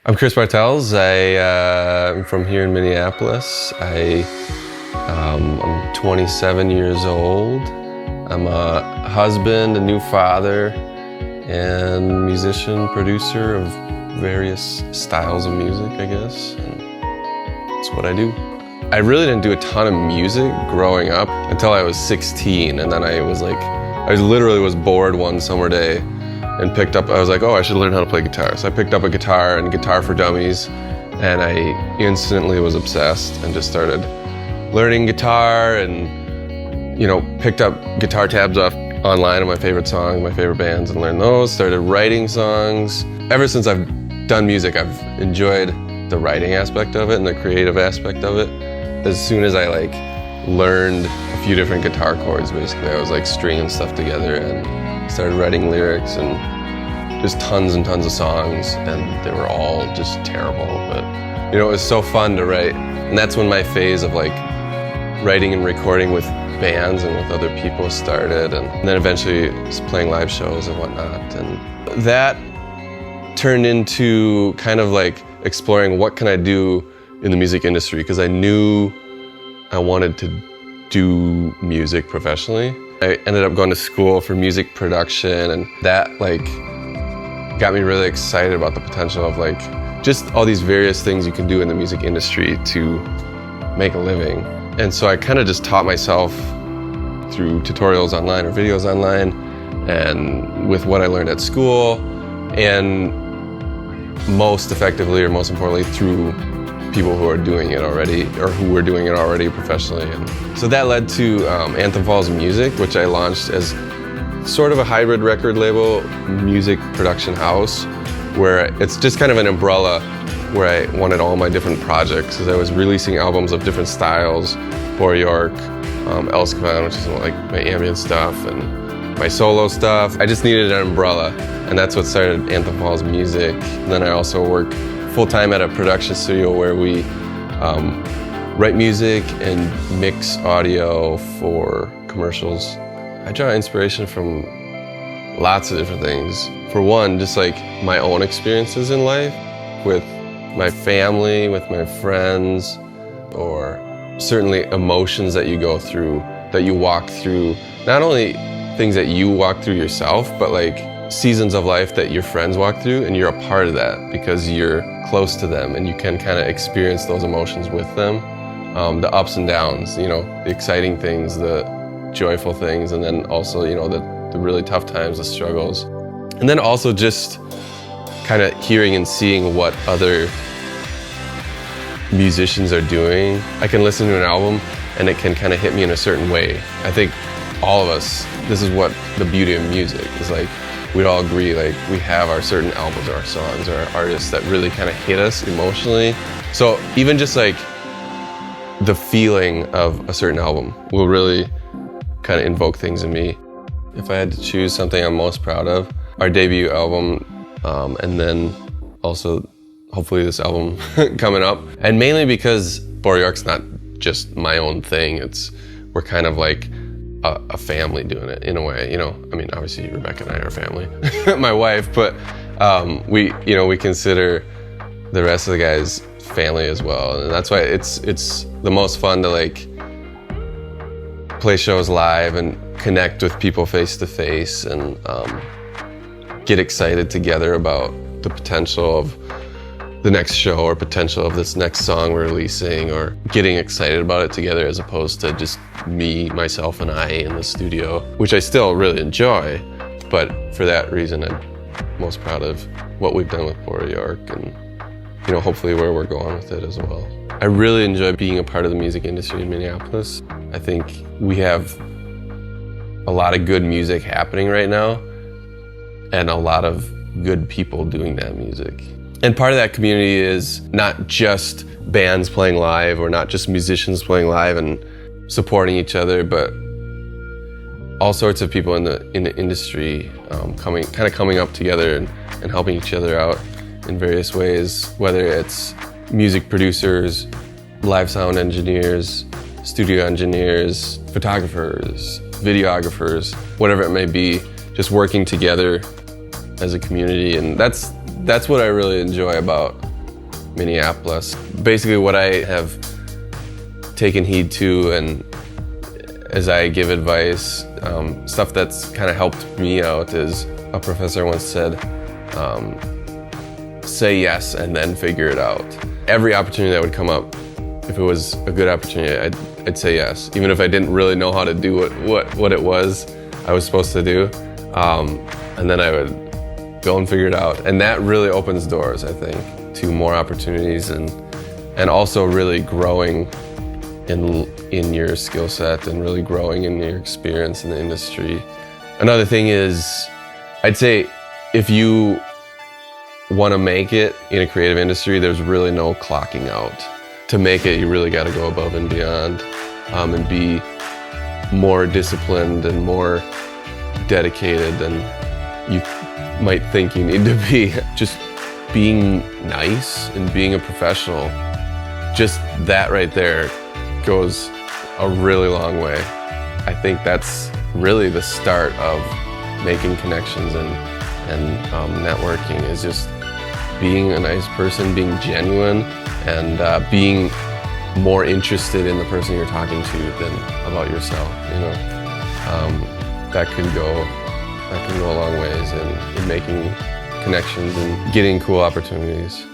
I'm Chris Bartels. I'm from here in Minneapolis. I'm 27 years old. I'm a husband, a new father, and musician, producer of various styles of music, I guess. And that's what I do. I really didn't do a ton of music growing up until I was 16, and then I literally was bored one summer day and I was like, oh, I should learn how to play guitar. So I picked up a guitar and Guitar for Dummies, and I instantly was obsessed and just started learning guitar and, picked up guitar tabs off online of my favorite songs, my favorite bands, and learned those, started writing songs. Ever since I've done music, I've enjoyed the writing aspect of it and the creative aspect of it. As soon as I learned a few different guitar chords, basically, I was stringing stuff together and started writing lyrics and just tons and tons of songs, and they were all just terrible. But it was so fun to write, and that's when my phase of writing and recording with bands and with other people started, and then eventually just playing live shows and whatnot. And that turned into kind of exploring what can I do in the music industry, because I knew I wanted to do music professionally. I ended up going to school for music production, and that got me really excited about the potential of just all these various things you can do in the music industry to make a living. And so I kind of just taught myself through tutorials online or videos online, and with what I learned at school, and most effectively or most importantly through people who are doing it already, or who were doing it already professionally. And so that led to Anthem Falls Music, which I launched as sort of a hybrid record label, music production house, where it's just kind of an umbrella where I wanted all my different projects, because I was releasing albums of different styles, Bora York, Elskavan, which is my ambient stuff, and my solo stuff. I just needed an umbrella, and that's what started Anthem Falls Music. And then I also work full-time at a production studio where we write music and mix audio for commercials. I draw inspiration from lots of different things. For one, just my own experiences in life with my family, with my friends, or certainly emotions that you go through, that you walk through. Not only things that you walk through yourself, but seasons of life that your friends walk through, and you're a part of that because you're close to them and you can kind of experience those emotions with them. The ups and downs, the exciting things, the joyful things, and then also, the really tough times, the struggles. And then also just kind of hearing and seeing what other musicians are doing. I can listen to an album and it can kind of hit me in a certain way. I think all of us, this is what the beauty of music is. We'd all agree, we have our certain albums or our songs or our artists that really kind of hit us emotionally. So even just the feeling of a certain album will really kind of invoke things in me. If I had to choose something I'm most proud of, our debut album, and then also hopefully this album coming up. And mainly because Bora York's not just my own thing, we're kind of a family doing it in a way, obviously Rebecca and I are family, my wife, but we consider the rest of the guys family as well, and that's why it's the most fun to play shows live and connect with people face to face, and get excited together about the potential of the next show or potential of this next song we're releasing, or getting excited about it together as opposed to just me, myself, and I in the studio, which I still really enjoy. But for that reason, I'm most proud of what we've done with Bora York, and hopefully where we're going with it as well. I really enjoy being a part of the music industry in Minneapolis. I think we have a lot of good music happening right now, and a lot of good people doing that music. And part of that community is not just bands playing live, or not just musicians playing live and supporting each other, but all sorts of people in the industry coming up together and helping each other out in various ways, whether it's music producers, live sound engineers, studio engineers, photographers, videographers, whatever it may be, just working together as a community. And that's what I really enjoy about Minneapolis. Basically what I have taken heed to, and as I give advice, stuff that's kind of helped me out is, a professor once said, say yes and then figure it out. Every opportunity that would come up, if it was a good opportunity, I'd say yes, even if I didn't really know how to do what it was I was supposed to do. And then I would go and figure it out. And that really opens doors, I think, to more opportunities, and also really growing in your skill set and really growing in your experience in the industry. Another thing is, I'd say if you want to make it in a creative industry, there's really no clocking out. To make it, you really got to go above and beyond, and be more disciplined and more dedicated than you might think you need to be. Just being nice and being a professional, just that right there goes a really long way. I think that's really the start of making connections and networking, is just being a nice person, being genuine, and being more interested in the person you're talking to than about yourself. You know, that can go a long ways in making connections and getting cool opportunities.